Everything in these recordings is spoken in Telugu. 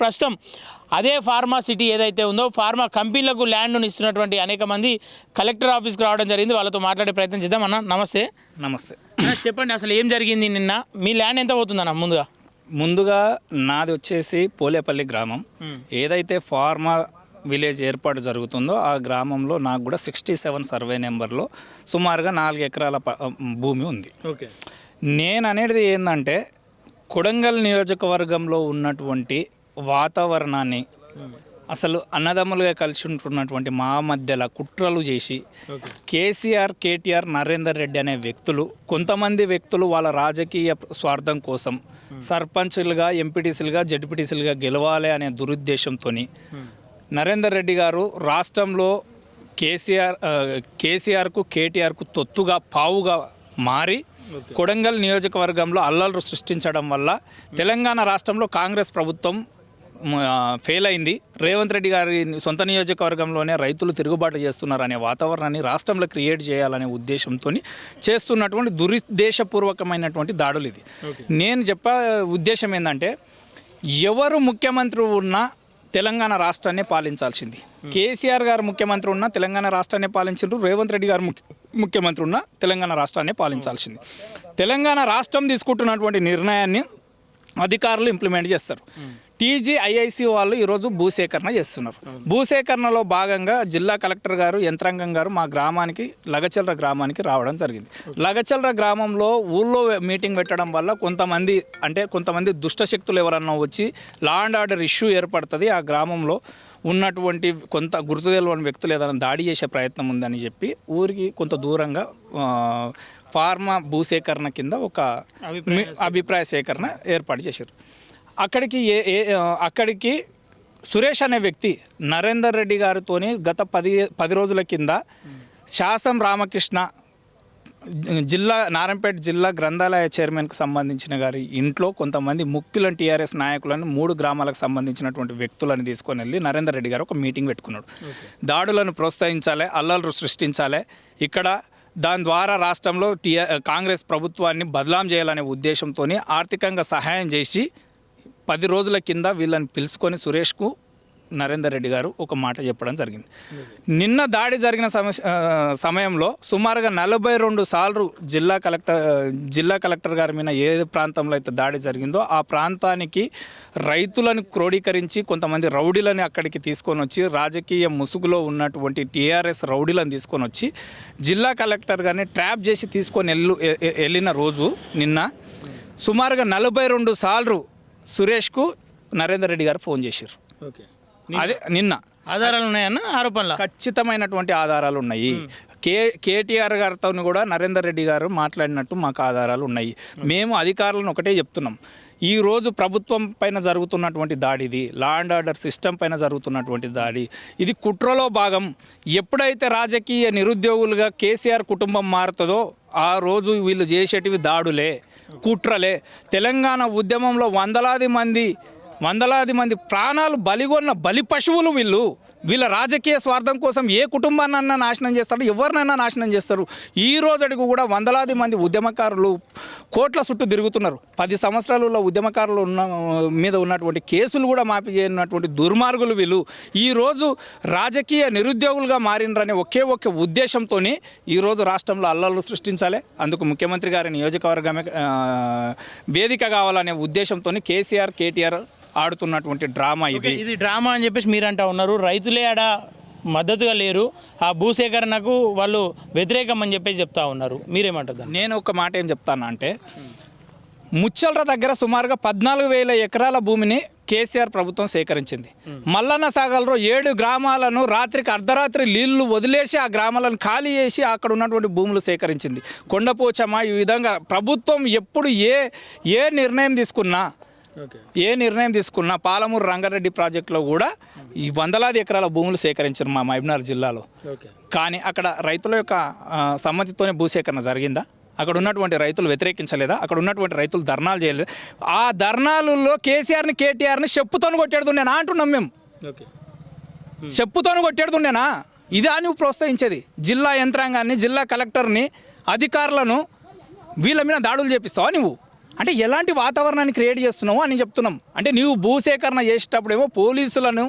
ప్రస్తుతం అదే ఫార్మా సిటీ ఏదైతే ఉందో ఫార్మా కంపెనీలకు ల్యాండ్ను ఇస్తున్నటువంటి అనేక మంది కలెక్టర్ ఆఫీస్కి రావడం జరిగింది. వాళ్ళతో మాట్లాడే ప్రయత్నం చేద్దాం. అన్న నమస్తే. నమస్తే. చెప్పండి, అసలు ఏం జరిగింది నిన్న? మీ ల్యాండ్ ఎంత పోతుందన్న? ముందుగా నాది వచ్చేసి పోలేపల్లి గ్రామం. ఏదైతే ఫార్మా విలేజ్ ఏర్పాటు జరుగుతుందో ఆ గ్రామంలో నాకు కూడా 67 సర్వే నెంబర్లో సుమారుగా 4 ఎకరాల భూమి ఉంది. ఓకే. నేను అనేది ఏంటంటే కొడంగల్ నియోజకవర్గంలో ఉన్నటువంటి వాతావరణాన్ని అసలు అన్నదమ్ములుగా కలిసి ఉంటున్నటువంటి మా మధ్యలో కుట్రలు చేసి కేసీఆర్, కేటీఆర్, నరేందర్ రెడ్డి అనే వ్యక్తులు, కొంతమంది వ్యక్తులు వాళ్ళ రాజకీయ స్వార్థం కోసం సర్పంచులుగా, ఎంపీటీసీలుగా, జడ్పీటీసీలుగా గెలవాలి అనే దురుద్దేశంతో నరేందర్ రెడ్డి గారు రాష్ట్రంలో కేసీఆర్కు, కేటీఆర్కు తొత్తుగా పావుగా మారి కొడంగల్ నియోజకవర్గంలో అల్లర్లు సృష్టించడం వల్ల తెలంగాణ రాష్ట్రంలో కాంగ్రెస్ ప్రభుత్వం ఫెయిల్ అయింది. రేవంత్ రెడ్డి గారి సొంత నియోజకవర్గంలోనే రైతులు తిరుగుబాటు చేస్తున్నారనే వాతావరణాన్ని రాష్ట్రంలో క్రియేట్ చేయాలనే ఉద్దేశంతో చేస్తున్నటువంటి దురుద్దేశపూర్వకమైనటువంటి దాడులు ఇది. నేను చెప్పే ఉద్దేశం ఏంటంటే, ఎవరు ముఖ్యమంత్రి ఉన్నా తెలంగాణ రాష్ట్రాన్ని పాలించాల్సింది. కేసీఆర్ గారు ముఖ్యమంత్రి ఉన్న తెలంగాణ రాష్ట్రాన్ని పాలించారు. రేవంత్ రెడ్డి గారు ముఖ్యమంత్రి ఉన్న తెలంగాణ రాష్ట్రాన్ని పాలించాల్సింది. తెలంగాణ రాష్ట్రం తీసుకుంటున్నటువంటి నిర్ణయాన్ని అధికారులు ఇంప్లిమెంట్ చేస్తారు. టీజీఐఐసి వాళ్ళు ఈరోజు భూసేకరణ చేస్తున్నారు. భూసేకరణలో భాగంగా జిల్లా కలెక్టర్ గారు, యంత్రాంగం గారు మా గ్రామానికి, లగచల్ర గ్రామానికి రావడం జరిగింది. లగచల్ర గ్రామంలో ఊళ్ళో మీటింగ్ పెట్టడం వల్ల కొంతమంది దుష్టశక్తులు ఎవరన్నా వచ్చి లా అండ్ ఆర్డర్ ఇష్యూ ఏర్పడుతుంది, ఆ గ్రామంలో ఉన్నటువంటి కొంత గుర్తు తెలియని వ్యక్తులు ఏదైనా దాడి చేసే ప్రయత్నం ఉందని చెప్పి ఊరికి కొంత దూరంగా ఫార్మా భూసేకరణ కింద ఒక అభిప్రాయ సేకరణ ఏర్పాటు చేశారు. అక్కడికి సురేష్ అనే వ్యక్తి నరేందర్ రెడ్డి గారితోని గత 10 రోజుల కింద శాసం రామకృష్ణ నారాయణపేట జిల్లా గ్రంథాలయ చైర్మన్కి సంబంధించిన గారి ఇంట్లో కొంతమంది ముఖ్యులను, టీఆర్ఎస్ నాయకులను, 3 గ్రామాలకు సంబంధించినటువంటి వ్యక్తులను తీసుకొని వెళ్ళి నరేందర్ రెడ్డి గారు ఒక మీటింగ్ పెట్టుకున్నాడు. దాడులను ప్రోత్సహించాలి, అల్లర్లు సృష్టించాలి, ఇక్కడ దాని ద్వారా రాష్ట్రంలో కాంగ్రెస్ ప్రభుత్వాన్ని బదలాం చేయాలనే ఉద్దేశంతో ఆర్థికంగా సహాయం చేసి 10 రోజుల కింద వీళ్ళని పిలుచుకొని సురేష్కు నరేందర్ రెడ్డి గారు ఒక మాట చెప్పడం జరిగింది. నిన్న దాడి జరిగిన సమయంలో సుమారుగా 42 సార్లు జిల్లా కలెక్టర్ గారి మీద ఏ ప్రాంతంలో అయితే దాడి జరిగిందో ఆ ప్రాంతానికి రైతులను క్రోడీకరించి కొంతమంది రౌడీలను అక్కడికి తీసుకొని వచ్చి, రాజకీయ ముసుగులో ఉన్నటువంటి టీఆర్ఎస్ రౌడీలను తీసుకొని వచ్చి జిల్లా కలెక్టర్ గారిని ట్రాప్ చేసి తీసుకొని వెళ్ళిన రోజు నిన్న సుమారుగా 42 సార్లు సురేష్కు నరేందర్ రెడ్డి గారు ఫోన్ చేశారు. ఓకే. అదే నిన్న ఆధారాలు ఉన్నాయన్న? ఆరోపణలు ఖచ్చితమైనటువంటి ఆధారాలు ఉన్నాయి. కేటీఆర్ గారితో కూడా నరేందర్ రెడ్డి గారు మాట్లాడినట్టు మాకు ఆధారాలు ఉన్నాయి. మేము అధికారులను ఒకటే చెప్తున్నాం, ఈరోజు ప్రభుత్వం పైన జరుగుతున్నటువంటి దాడిది, లా అండ్ ఆర్డర్ సిస్టమ్ పైన జరుగుతున్నటువంటి దాడి, ఇది కుట్రలో భాగం. ఎప్పుడైతే రాజకీయ నిరుద్యోగులుగా కేసీఆర్ కుటుంబం మారుతుందో ఆ రోజు వీళ్ళు చేసేటివి దాడులే, కుట్రలే. తెలంగాణ ఉద్యమంలో వందలాది మంది ప్రాణాలు బలిగొన్న బలి పశువులు వీళ్ళ రాజకీయ స్వార్థం కోసం ఏ కుటుంబాన్నన్నా నాశనం చేస్తారు, ఎవరినైనా నాశనం చేస్తారు. ఈ రోజుకి కూడా వందలాది మంది ఉద్యమకారులు కోట్ల చుట్టూ తిరుగుతున్నారు. 10 సంవత్సరాలలో ఉద్యమకారులు మీద ఉన్నటువంటి కేసులు కూడా మాఫీ చేయనటువంటి దుర్మార్గులు వీళ్ళు. ఈరోజు రాజకీయ నిరుద్యోగులుగా మారినరనే ఒకే ఉద్దేశంతో ఈరోజు రాష్ట్రంలో అల్లర్లు సృష్టించాలి, అందుకు ముఖ్యమంత్రి గారి నియోజకవర్గమే వేదిక కావాలనే ఉద్దేశంతో కేసీఆర్, కేటీఆర్ ఆడుతున్నటువంటి డ్రామా ఇది డ్రామా అని చెప్పేసి మీరంటా ఉన్నారు. రైతులే ఆడ మద్దతుగా లేరు, ఆ భూసేకరణకు వాళ్ళు వ్యతిరేకం అని చెప్పేసి చెప్తా ఉన్నారు. మీరేమంటారు? నేను ఒక మాట ఏం చెప్తాను అంటే, ముచ్చల్ర దగ్గర సుమారుగా 14,000 ఎకరాల భూమిని కేసీఆర్ ప్రభుత్వం సేకరించింది. మల్లన్న సాగర్లో 7 గ్రామాలను రాత్రికి అర్ధరాత్రి నీళ్లు వదిలేసి ఆ గ్రామాలను ఖాళీ చేసి అక్కడ ఉన్నటువంటి భూములు సేకరించింది. కొండపోచమ్మ, ఈ విధంగా ప్రభుత్వం ఎప్పుడు ఏ నిర్ణయం తీసుకున్నా పాలమూరు రంగారెడ్డి ప్రాజెక్టులో కూడా ఈ వందలాది ఎకరాల భూములు సేకరించారు మా మహబూబ్నగర్ జిల్లాలో. కానీ అక్కడ రైతుల యొక్క సమ్మతితోనే భూసేకరణ జరిగిందా? అక్కడ ఉన్నటువంటి రైతులు వ్యతిరేకించలేదా? అక్కడ ఉన్నటువంటి రైతులు ధర్నాలు చేయలేదు? ఆ ధర్నాలలో కేసీఆర్ని, కేటీఆర్ని చెప్పుతోని కొట్టేడుతుండేనా అంటున్నాం మేము. చెప్పుతోని కొట్టేడుతుండేనా? ఇదా నువ్వు ప్రోత్సహించేది? జిల్లా యంత్రాంగాన్ని, జిల్లా కలెక్టర్ని, అధికారులను వీళ్ళ మీద దాడులు చేపిస్తావా నువ్వు? అంటే ఎలాంటి వాతావరణాన్ని క్రియేట్ చేస్తున్నావు అని చెప్తున్నాం. అంటే నీవు భూసేకరణ చేసేటప్పుడేమో పోలీసులను,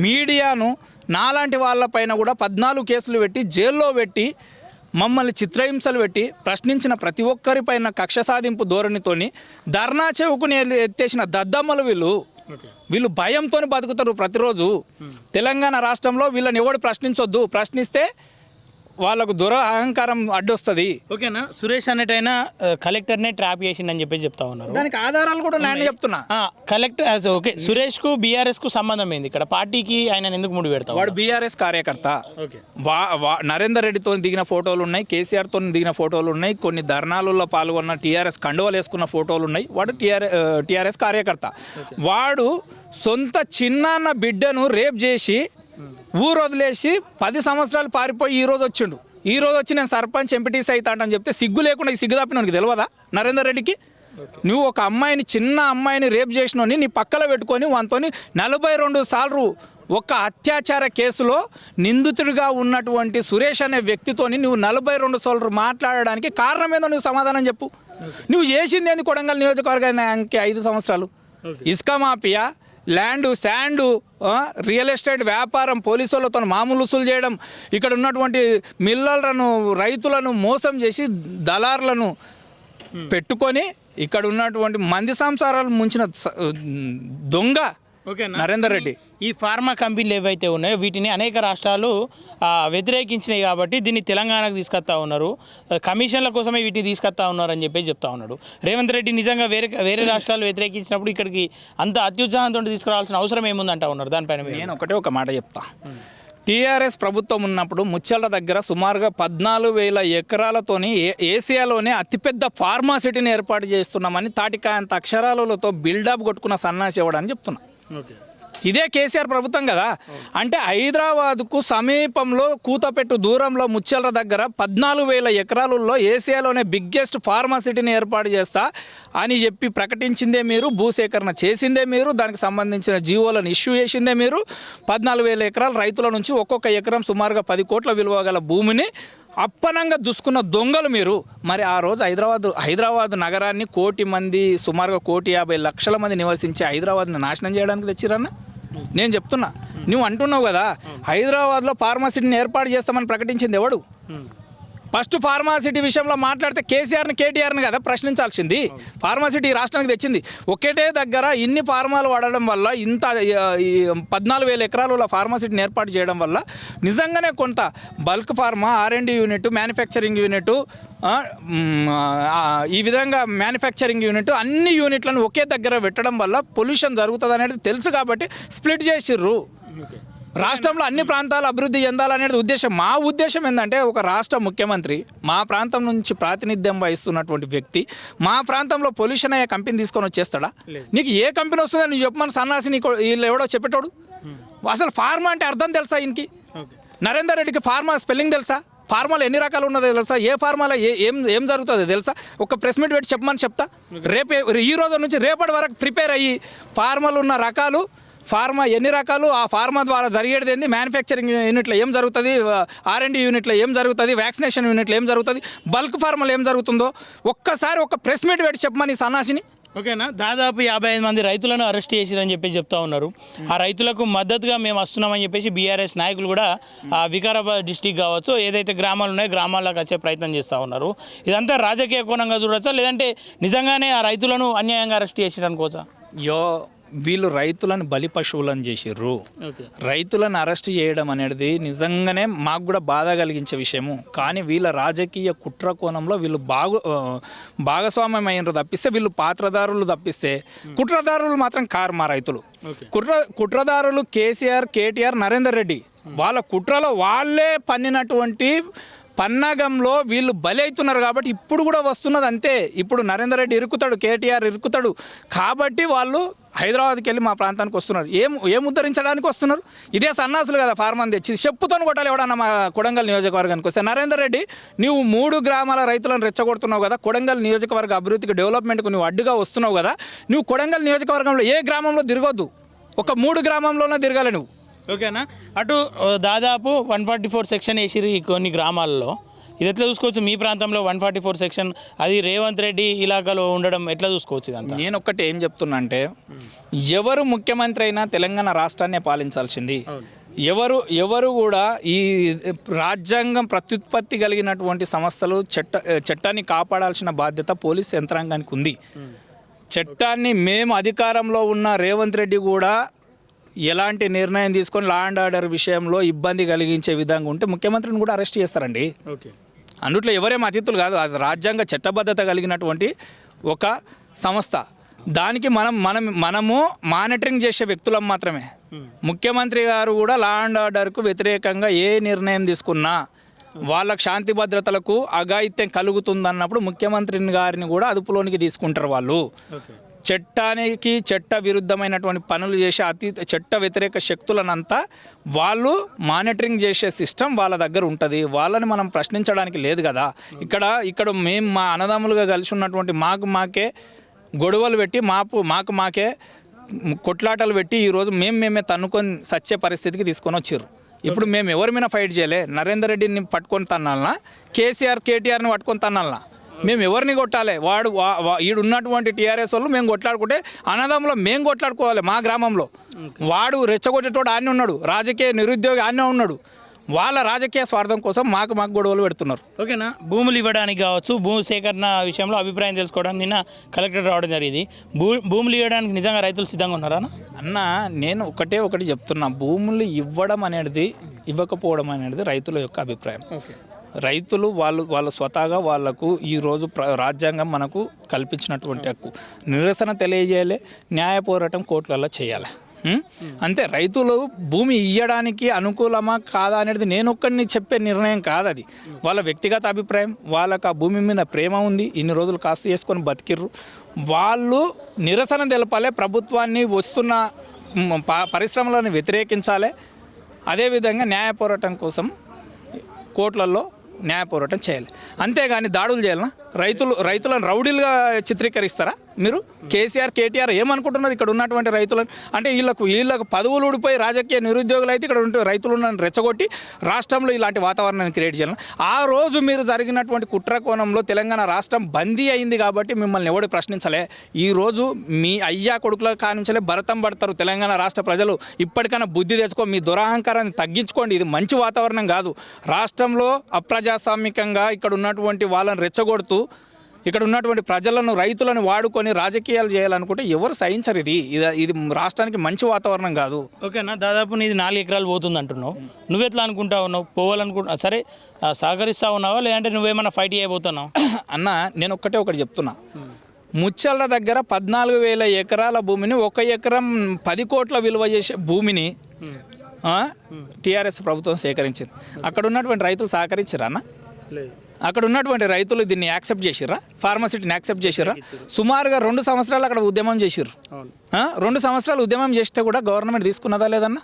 మీడియాను, నాలాంటి వాళ్ళపైన కూడా 14 కేసులు పెట్టి జైల్లో పెట్టి మమ్మల్ని చిత్రహింసలు పెట్టి ప్రశ్నించిన ప్రతి ఒక్కరిపైన కక్ష సాధింపు ధోరణితోని ధర్నా చెవుకుని ఎత్తేసిన దద్దమ్మలు వీళ్ళు భయంతో బతుకుతారు ప్రతిరోజు. తెలంగాణ రాష్ట్రంలో వీళ్ళని ఎవడు ప్రశ్నించొద్దు, ప్రశ్నిస్తే వాళ్ళకు అహంకారం అడ్డొస్తుంది. ఓకేనా, సురేష్ అన్నట్టయినా కలెక్టర్నే ట్రాప్ చేసిండని చెప్పి చెప్తా ఉన్నారు. దానికి ఆధారాలు కూడా నేను చెప్తున్నా. కలెక్టర్ ఓకే, సురేష్కు బీఆర్ఎస్కు సంబంధం ఏంది ఇక్కడ? పార్టీకి ఆయన ఎందుకు ముడి పెడతావు? వాడు బీఆర్ఎస్ కార్యకర్త. నరేందర్ రెడ్డితో దిగిన ఫోటోలు ఉన్నాయి, కేసీఆర్తో దిగిన ఫోటోలు ఉన్నాయి, కొన్ని ధర్నాలలో పాల్గొన్న టీఆర్ఎస్ కండువలు వేసుకున్న ఫోటోలు ఉన్నాయి. వాడు టీఆర్ఎస్ కార్యకర్త. వాడు సొంత చిన్నాన్న బిడ్డను రేప్ చేసి ఊరు వదిలేసి 10 సంవత్సరాలు పారిపోయి ఈరోజు వచ్చి నేను సర్పంచ్ ఎంపీటీసీ అవుతాడని చెప్తే సిగ్గు లేకుండా ఈ సిగ్గు తప్పినోనికి తెలియదా నరేందర్ రెడ్డికి? నువ్వు ఒక అమ్మాయిని, చిన్న అమ్మాయిని రేప్ చేసినోని నీ పక్కన పెట్టుకొని వానితో 42 సార్లు ఒక అత్యాచార కేసులో నిందితుడిగా ఉన్నటువంటి సురేష్ అనే వ్యక్తితోని నువ్వు 42 సార్లు మాట్లాడడానికి కారణం ఏదో నువ్వు సమాధానం చెప్పు. నువ్వు చేసింది ఏంది కొడంగల్ నియోజకవర్గానికి 5 సంవత్సరాలు? ఇసుక మాఫియా, శాండు, రియల్ ఎస్టేట్ వ్యాపారం, పోలీసులతో మామూలు వసూలు చేయడం, ఇక్కడ ఉన్నటువంటి మిల్లర్లను, రైతులను మోసం చేసి దళారులను పెట్టుకొని ఇక్కడ ఉన్నటువంటి మంది సంసారాలు ముంచిన దొంగ నరేందర్ రెడ్డి. ఈ ఫార్మా కంపెనీలు ఏవైతే ఉన్నాయో వీటిని అనేక రాష్ట్రాలు వ్యతిరేకించినాయి కాబట్టి దీన్ని తెలంగాణకు తీసుకొస్తా ఉన్నారు, కమిషన్ల కోసమే వీటిని తీసుకొస్తా ఉన్నారు అని చెప్పి చెప్తా ఉన్నాడు రేవంత్ రెడ్డి. నిజంగా వేరే రాష్ట్రాలు వ్యతిరేకించినప్పుడు ఇక్కడికి అంత అత్యుత్సాహంతో తీసుకురావాల్సిన అవసరం ఏముందంటా ఉన్నారు దానిపైన? నేను ఒక మాట చెప్తా. టీఆర్ఎస్ ప్రభుత్వం ఉన్నప్పుడు ముచ్చళ్ళ దగ్గర సుమారుగా 14,000 ఎకరాలతోని ఏసియాలోనే అతిపెద్ద ఫార్మాసిటీని ఏర్పాటు చేస్తున్నామని తాటికాయంత అక్షరాలతో బిల్డప్ కొట్టుకున్న సన్నాసి ఇవ్వడని చెప్తున్నా. ఇదే కేసీఆర్ ప్రభుత్వం కదా. అంటే హైదరాబాద్కు సమీపంలో కూతపెట్టు దూరంలో ముచ్చళ్ళ దగ్గర 14,000 ఎకరాలలో ఏసియాలోనే బిగ్గెస్ట్ ఫార్మాసిటీని ఏర్పాటు చేస్తా అని చెప్పి ప్రకటించిందే మీరు, భూసేకరణ చేసిందే మీరు, దానికి సంబంధించిన జీవోలను ఇష్యూ చేసిందే మీరు. 14,000 ఎకరాలు రైతుల నుంచి ఒక్కొక్క ఎకరం సుమారుగా 10 కోట్ల విలువ గల భూమిని అప్పనంగా దుసుకున్న దొంగలు మీరు. మరి ఆ రోజు హైదరాబాద్ నగరాన్ని 1 కోటి మంది, సుమారుగా 1,50,00,000 మంది నివసించే హైదరాబాద్ని నాశనం చేయడానికి తెచ్చిరన్నా? నేను చెప్తున్నా. నువ్వు అంటున్నావు కదా హైదరాబాద్లో ఫార్మాసిటీని ఏర్పాటు చేస్తామని ప్రకటించింది ఎవడు? ఫస్ట్ ఫార్మాసిటీ విషయంలో మాట్లాడితే కేటీఆర్ని కదా ప్రశ్నించాల్సింది. ఫార్మాసిటీ రాష్ట్రానికి తెచ్చింది. ఒకటే దగ్గర ఇన్ని ఫార్మాలు వాడడం వల్ల, ఇంత 14,000 ఎకరాల ఫార్మాసిటీని ఏర్పాటు చేయడం వల్ల నిజంగానే కొంత bulk pharma, R&D unit, manufacturing unit, ఈ విధంగా మ్యానుఫ్యాక్చరింగ్ యూనిట్, అన్ని యూనిట్లను ఒకే దగ్గర పెట్టడం వల్ల పొల్యూషన్ జరుగుతుంది అనేది తెలుసు కాబట్టి స్ప్లిట్ చేసిర్రు. రాష్ట్రంలో అన్ని ప్రాంతాలు అభివృద్ధి చెందాలనేది ఉద్దేశం. మా ఉద్దేశం ఏంటంటే, ఒక రాష్ట్ర ముఖ్యమంత్రి మా ప్రాంతం నుంచి ప్రాతినిధ్యం వహిస్తున్నటువంటి వ్యక్తి మా ప్రాంతంలో పొల్యూషన్ అయ్యే కంపెనీ తీసుకొని వచ్చేస్తాడా? నీకు ఏ కంపెనీ వస్తుందో నువ్వు చెప్పమని సన్నాసి నీకు వీళ్ళు ఎవడో చెప్పేటోడు. అసలు ఫార్మా అంటే అర్థం తెలుసా ఈయనకి? నరేందర్ రెడ్డికి ఫార్మా స్పెల్లింగ్ తెలుసా? ఫార్మాలు ఎన్ని రకాలు ఉన్నదో తెలుసా? ఏ ఫార్మాలో ఏం జరుగుతుందో తెలుసా? ఒక ప్రెస్ మీట్ పెట్టి చెప్పమని చెప్తా. ఈ రోజు నుంచి రేపటి వరకు ప్రిపేర్ అయ్యి ఫార్మాలు ఉన్న రకాలు, ఫార్మా ఎన్ని రకాలు, ఆ ఫార్మా ద్వారా జరిగేది ఏంది, మ్యానుఫ్యాక్చరింగ్ యూనిట్లో ఏం జరుగుతుంది, R&D యూనిట్లో ఏం జరుగుతుంది, వ్యాక్సినేషన్ యూనిట్లో ఏం జరుగుతుంది, బల్క్ ఫార్మాలో ఏం జరుగుతుందో ఒక్కసారి ఒక ప్రెస్ మీట్ పెట్టి చెప్పమని సన్నాసిని. ఓకేనా, దాదాపు 55 మంది రైతులను అరెస్ట్ చేసిరని చెప్పి చెప్తా ఉన్నారు. ఆ రైతులకు మద్దతుగా మేము వస్తున్నామని చెప్పేసి బీఆర్ఎస్ నాయకులు కూడా వికారాబాద్ డిస్టిక్ కావచ్చు, ఏదైతే గ్రామాలు ఉన్నాయో గ్రామాల్లోకి వచ్చే ప్రయత్నం చేస్తూ ఉన్నారు. ఇదంతా రాజకీయ కోణంగా చూడొచ్చా, లేదంటే నిజంగానే ఆ రైతులను అన్యాయంగా అరెస్ట్ చేసిరనుకోవచ్చా? వీళ్ళు రైతులను బలి పశువులను చేసిర్రు. రైతులను అరెస్ట్ చేయడం అనేది నిజంగానే మాకు కూడా బాధ కలిగించే విషయము. కానీ వీళ్ళ రాజకీయ కుట్ర కోణంలో వీళ్ళు భాగస్వామ్యం అయినరు తప్పిస్తే, వీళ్ళు పాత్రదారులు తప్పిస్తే కుట్రదారులు మాత్రం కారు మా రైతులు. కుట్రదారులు కేటీఆర్, నరేందర్ రెడ్డి. వాళ్ళ కుట్రలో వాళ్ళే పన్నినటువంటి పన్నాగంలో వీళ్ళు బలి అవుతున్నారు కాబట్టి ఇప్పుడు కూడా వస్తున్నది అంతే. ఇప్పుడు నరేందర్ రెడ్డి ఇరుకుతాడు, కేటీఆర్ ఇరుకుతాడు కాబట్టి వాళ్ళు హైదరాబాద్కి వెళ్ళి మా ప్రాంతానికి వస్తున్నారు. ఏం ఉద్ధరించడానికి వస్తున్నారు? ఇదే సన్నాసులు కదా ఫార్మాని తెచ్చి చెప్పుతో కొట్టాలి ఎవడన్నా మా కొడంగల్ నియోజకవర్గానికి వస్తే. నరేందర్ రెడ్డి, నువ్వు 3 గ్రామాల రైతులను రెచ్చగొడుతున్నావు కదా, కొడంగల్ నియోజకవర్గ అభివృద్ధికి, డెవలప్మెంట్కు నువ్వు అడ్డుగా వస్తున్నావు కదా. నువ్వు కొడంగల్ నియోజకవర్గంలో ఏ గ్రామంలో తిరగొద్దు, ఒక 3 గ్రామంలోనే తిరగాలి నువ్వు. ఓకేనా, అటు దాదాపు 144 సెక్షన్ వేసిరు కొన్ని గ్రామాల్లో. ఇది ఎట్లా చూసుకోవచ్చు మీ ప్రాంతంలో 144 సెక్షన్ అది రేవంత్ రెడ్డి ఇలాకాలో ఉండడం ఎట్లా చూసుకోవచ్చు ఇదంతా? నేను ఒక్కటి ఏం చెప్తున్నా అంటే ఎవరు ముఖ్యమంత్రి అయినా తెలంగాణ రాష్ట్రాన్నే పాలించాల్సింది. ఎవరు కూడా ఈ రాజ్యాంగం ప్రత్యుత్పత్తి కలిగినటువంటి సంస్థలు చట్టాన్ని కాపాడాల్సిన బాధ్యత పోలీస్ యంత్రాంగానికి ఉంది. చట్టాన్ని మేము అధికారంలో ఉన్న రేవంత్ రెడ్డి కూడా ఎలాంటి నిర్ణయం తీసుకొని లా అండ్ ఆర్డర్ విషయంలో ఇబ్బంది కలిగించే విధంగా ఉంటే ముఖ్యమంత్రిని కూడా అరెస్ట్ చేస్తారండి. అందుట్లో ఎవరేం అతిథులు కాదు, అది రాజ్యాంగ చట్టబద్ధత కలిగినటువంటి ఒక సంస్థ. దానికి మనము మానిటరింగ్ చేసే వ్యక్తులం మాత్రమే. ముఖ్యమంత్రి గారు కూడా లా అండ్ ఆర్డర్కు వ్యతిరేకంగా ఏ నిర్ణయం తీసుకున్నా వాళ్ళకు శాంతి భద్రతలకు అఘాయిత్యం కలుగుతుందన్నప్పుడు ముఖ్యమంత్రి గారిని కూడా అదుపులోనికి తీసుకుంటారు వాళ్ళు. చట్టానికి చట్ట విరుద్ధమైనటువంటి పనులు చేసే చట్ట వ్యతిరేక శక్తులనంతా వాళ్ళు మానిటరింగ్ చేసే సిస్టమ్ వాళ్ళ దగ్గర ఉంటుంది. వాళ్ళని మనం ప్రశ్నించడానికి లేదు కదా. ఇక్కడ మేము మా అన్నదమ్ములుగా కలిసి ఉన్నటువంటి మాకే గొడవలు పెట్టి మాకే కొట్లాటలు పెట్టి ఈరోజు మేమే తన్నుకొని సచ్చే పరిస్థితికి తీసుకొని వచ్చారు. ఇప్పుడు మేము ఎవరి మీద ఫైట్ చేయలే. నరేందర్ రెడ్డిని పట్టుకొని తన్నాలనా, కేటీఆర్ని పట్టుకొని తన్నాలనా? మేము ఎవరిని కొట్టాలి? ఈడు ఉన్నటువంటి టీఆర్ఎస్ వాళ్ళు మేము కొట్లాడుకుంటే అన్నదమ్ములో మేము కొట్లాడుకోవాలి. మా గ్రామంలో వాడు రెచ్చగొట్టేటోడు ఆనే ఉన్నాడు, రాజకీయ నిరుద్యోగి ఆనే ఉన్నాడు. వాళ్ళ రాజకీయ స్వార్థం కోసం మాకు గొడవలు పెడుతున్నారు. ఓకేనా? భూములు ఇవ్వడానికి కావచ్చు, భూమి సేకరణ విషయంలో అభిప్రాయం తెలుసుకోవడానికి నిన్న కలెక్టర్ రావడం జరిగింది. భూములు ఇవ్వడానికి నిజంగా రైతులు సిద్ధంగా ఉన్నారా అన్న? నేను ఒకటి చెప్తున్నా, భూములు ఇవ్వడం అనేది ఇవ్వకపోవడం అనేది రైతుల యొక్క అభిప్రాయం. రైతులు వాళ్ళు స్వతహాగా వాళ్లకు ఈరోజు రాజ్యాంగం మనకు కల్పించినటువంటి హక్కు. నిరసన తెలియజేయాలి, న్యాయ పోరాటం కోర్టులలో చేయాలి. అంతే. రైతులు భూమి ఇవ్వడానికి అనుకూలమా కాదా అనేది నేను ఒక్కడిని చెప్పే నిర్ణయం కాదు. అది వాళ్ళ వ్యక్తిగత అభిప్రాయం. వాళ్ళకు ఆ భూమి మీద ప్రేమ ఉంది, ఇన్ని రోజులు కాస్త చేసుకొని బతికిర్రు. వాళ్ళు నిరసన తెలపాలి, ప్రభుత్వాన్ని వస్తున్న పరిశ్రమలను వ్యతిరేకించాలి. అదేవిధంగా న్యాయ పోరాటం కోసం కోర్టులలో న్యాయ పోరాటం చేయాలి. అంతేగాని దాడులు చేయాలన్నా? రైతులను రౌడీలుగా చిత్రీకరిస్తారా మీరు? కేటీఆర్ ఏమనుకుంటున్నారు ఇక్కడ ఉన్నటువంటి రైతులను? అంటే వీళ్ళకు పదవులు ఊడిపోయి రాజకీయ నిరుద్యోగులు అయితే ఇక్కడ ఉంటే రైతులను రెచ్చగొట్టి రాష్ట్రంలో ఇలాంటి వాతావరణాన్ని క్రియేట్ చేయాలి. ఆ రోజు మీరు జరిగినటువంటి కుట్ర కోణంలో తెలంగాణ రాష్ట్రం బందీ అయింది కాబట్టి మిమ్మల్ని ఎవడు ప్రశ్నించలే. ఈరోజు మీ అయ్యా కొడుకుల కానించలే భరతం పడతారు తెలంగాణ రాష్ట్ర ప్రజలు. ఇప్పటికైనా బుద్ధి తెచ్చుకో, మీ దురహంకారాన్ని తగ్గించుకోండి. ఇది మంచి వాతావరణం కాదు. రాష్ట్రంలో అప్రజాస్వామికంగా ఇక్కడ ఉన్నటువంటి వాళ్ళని రెచ్చగొడుతూ ఇక్కడ ఉన్నటువంటి ప్రజలను, రైతులను వాడుకొని రాజకీయాలు చేయాలనుకుంటే ఎవరు సహించరు. ఇది రాష్ట్రానికి మంచి వాతావరణం కాదు. ఓకేనా? దాదాపు నీది 4 ఎకరాలు పోతుంది అంటున్నావు. నువ్వెట్లా అనుకుంటా ఉన్నావు? పోవాలనుకుంటా సరే, సహకరిస్తా ఉన్నావా లేదంటే నువ్వేమన్నా ఫైట్ చేయబోతున్నావు? అన్న, నేను ఒకటి చెప్తున్నా. ముచ్చళ్ళ దగ్గర 14,000 ఎకరాల భూమిని, 1 ఎకరం 10 కోట్ల విలువ చేసే భూమిని టీఆర్ఎస్ ప్రభుత్వం సేకరించింది. అక్కడ ఉన్నటువంటి రైతులు సహకరించారా అన్న? అక్కడ ఉన్నటువంటి రైతులు దీన్ని యాక్సెప్ట్ చేసిర్రా? ఫార్మసిటీని యాక్సెప్ట్ చేసిర్రా? సుమారుగా 2 సంవత్సరాలు అక్కడ ఉద్యమం చేసిర్రు. 2 సంవత్సరాలు ఉద్యమం చేస్తే కూడా గవర్నమెంట్ తీసుకున్నదా లేదన్నా?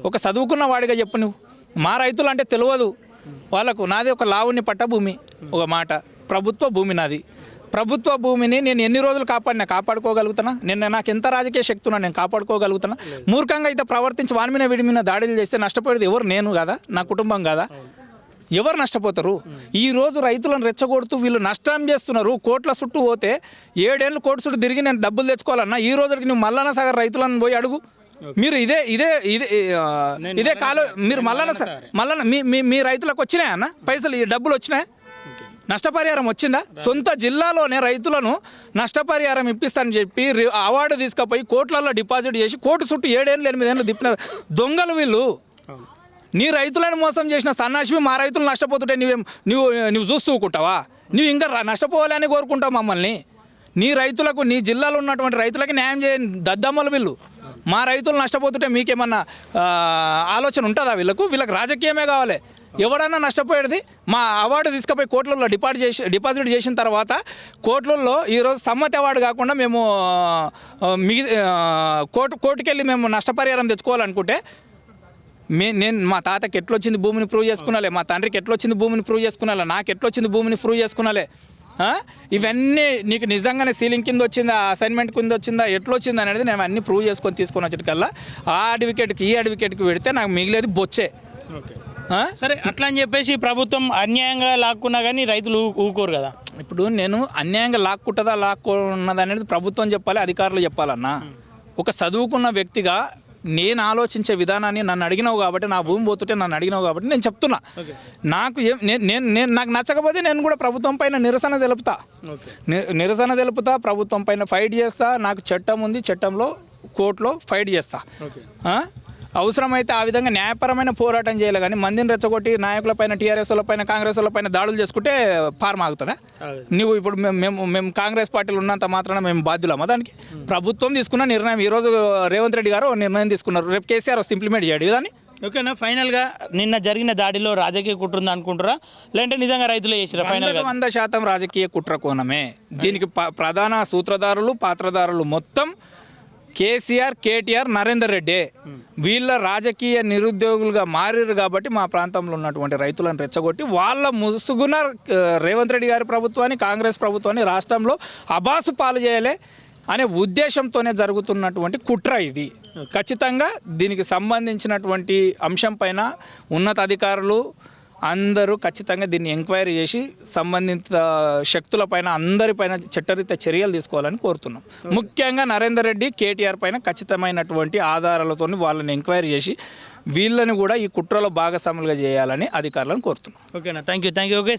ఒక చదువుకున్న వాడిగా చెప్పు నువ్వు. మా రైతులు అంటే తెలియదు వాళ్ళకు. నాది ఒక లావుని పట్ట భూమి. ఒక మాట, ప్రభుత్వ భూమి నాది. ప్రభుత్వ భూమిని నేను ఎన్ని రోజులు కాపాడుకోగలుగుతానా? నాకు ఎంత రాజకీయ శక్తి ఉన్నా నేను కాపాడుకోగలుగుతానా? మూర్ఖంగా అయితే ప్రవర్తించి వాని మీద వీడి మీద దాడులు చేస్తే నష్టపోయేది ఎవరు? నేను కాదా? నా కుటుంబం కాదా? ఎవరు నష్టపోతారు? ఈరోజు రైతులను రెచ్చగొడుతూ వీళ్ళు నష్టం చేస్తున్నారు. కోట్ల చుట్టూ పోతే 7 ఏళ్ళు కోర్టు చుట్టూ తిరిగి నేను డబ్బులు తెచ్చుకోవాలన్నా ఈ రోజుకి నువ్వు మల్లన్న సాగర్ రైతులను పోయి అడుగు. మీరు ఇదే కాలు మీరు మల్లన్న మీ రైతులకు వచ్చినాయా అన్న పైసలు? ఈ డబ్బులు వచ్చినాయా? నష్టపరిహారం వచ్చిందా? సొంత జిల్లాలోనే రైతులను నష్టపరిహారం ఇప్పిస్తానని చెప్పి అవార్డు తీసుకుపోయి కోట్లలో డిపాజిట్ చేసి కోర్టు చుట్టూ 7 ఏళ్ళు 8 ఏళ్ళు తిప్పిన దొంగలు వీళ్ళు. నీ రైతులను మోసం చేసిన సన్నాసివి మా రైతులు నష్టపోతుంటే నువ్వు చూస్తూ ఊకుంటావా? నువ్వు ఇంకా నష్టపోవాలని కోరుకుంటావు మమ్మల్ని. నీ రైతులకు, నీ జిల్లాలో ఉన్నటువంటి రైతులకి న్యాయం చేయని దద్దమ్మలు వీళ్ళు. మా రైతులు నష్టపోతుంటే మీకేమన్నా ఆలోచన ఉంటుందా? వీళ్ళకి రాజకీయమే కావాలి. ఎవడన్నా నష్టపోయేది మా అవార్డు తీసుకుపోయి కోర్టులలో డిపాజిట్ చేసిన తర్వాత కోర్టులలో ఈరోజు సమ్మతి అవార్డు కాకుండా మేము కోర్టుకెళ్ళి మేము నష్టపరిహారం తెచ్చుకోవాలనుకుంటే నేను మా తాతకి ఎట్లొచ్చింది భూమిని ప్రూవ్ చేసుకున్నాలే, మా తండ్రికి ఎట్లొచ్చింది భూమిని ప్రూవ్ చేసుకున్నాలే, నాకు ఎట్లొచ్చింది భూమిని ప్రూవ్ చేసుకున్నాలే. ఇవన్నీ నీకు నిజంగానే సీలింగ్ కింద వచ్చిందా, అసైన్మెంట్ కింద వచ్చిందా, ఎట్లొచ్చింది అనేది నేను అన్నీ ప్రూవ్ చేసుకొని తీసుకొని వచ్చేటికల్లా ఆ అడ్వకేట్కి ఈ అడ్వకేట్కి పెడితే నాకు మిగిలేదు బొచ్చే. ఆ? సరే అట్లా అని చెప్పేసి ప్రభుత్వం అన్యాయంగా లాక్కున్నా కానీ రైతులు ఊకోరు కదా. ఇప్పుడు నేను అన్యాయంగా లాక్కుంటుందా లాక్కున్నదా అనేది ప్రభుత్వం చెప్పాలి, అధికారులు చెప్పాలన్నా. ఒక చదువుకున్న వ్యక్తిగా నేను ఆలోచించే విధానాన్ని నన్ను అడిగినావు కాబట్టి, నా భూమి పోతుంటే నన్ను అడిగినావు కాబట్టి నేను చెప్తున్నా. నాకు నాకు నచ్చకపోతే నేను కూడా ప్రభుత్వం పైన నిరసన తెలుపుతా, నిరసన తెలుపుతా, ప్రభుత్వం పైన ఫైట్ చేస్తా. నాకు చట్టం ఉంది, చట్టంలో కోర్టులో ఫైట్ చేస్తా. అవసరమైతే ఆ విధంగా న్యాయపరమైన పోరాటం చేయాలి. కానీ మందిని రెచ్చగొట్టి నాయకులపైన, టీఆర్ఎస్ వాళ్ళపైన, కాంగ్రెస్ వాళ్ళపైన దాడులు చేసుకుంటే పారమాగుతుందా? నువ్వు ఇప్పుడు మేము కాంగ్రెస్ పార్టీలు ఉన్నంత మాత్రాన మేము బాధ్యులమా దానికి? ప్రభుత్వం తీసుకున్న నిర్ణయం. ఈరోజు రేవంత్ రెడ్డి గారు నిర్ణయం తీసుకున్నారు, రేపు కేసీఆర్ వస్తే ఇంప్లిమెంట్ చేయడు దాన్ని. ఓకేనా, ఫైనల్గా నిన్న జరిగిన దాడిలో రాజకీయ కుట్ర ఉంది అనుకుంటారా, లేదంటే నిజంగా రైతులే చేసిరా? ఫైనల్గా 100% రాజకీయ కుట్ర కోణమే. దీనికి ప్రధాన సూత్రధారులు, పాత్రధారులు మొత్తం కేసీఆర్, కేటీఆర్, నరేందర్ రెడ్డి. వీళ్ళ రాజకీయ నిరుద్యోగులుగా మారారు కాబట్టి మా ప్రాంతంలో ఉన్నటువంటి రైతులను రెచ్చగొట్టి వాళ్ళ ముసుగున రేవంత్ రెడ్డి గారి ప్రభుత్వాన్ని, కాంగ్రెస్ ప్రభుత్వాన్ని రాష్ట్రంలో అబాసు పాలు చేయాలి అనే ఉద్దేశంతోనే జరుగుతున్నటువంటి కుట్ర ఇది. ఖచ్చితంగా దీనికి సంబంధించినటువంటి అంశం పైన ఉన్నత అధికారులు అందరూ ఖచ్చితంగా దీన్ని ఎంక్వైరీ చేసి సంబంధిత శక్తులపైన అందరిపైన చట్టరీత్యా చర్యలు తీసుకోవాలని కోరుతున్నాం. ముఖ్యంగా నరేందర్ రెడ్డి, కేటీఆర్ పైన ఖచ్చితమైనటువంటి ఆధారాలతో వాళ్ళని ఎంక్వైరీ చేసి వీళ్ళని కూడా ఈ కుట్రలో భాగస్వాములుగా చేయాలని అధికారులను కోరుతున్నాం. ఓకేనా, థ్యాంక్ యూ. ఓకే.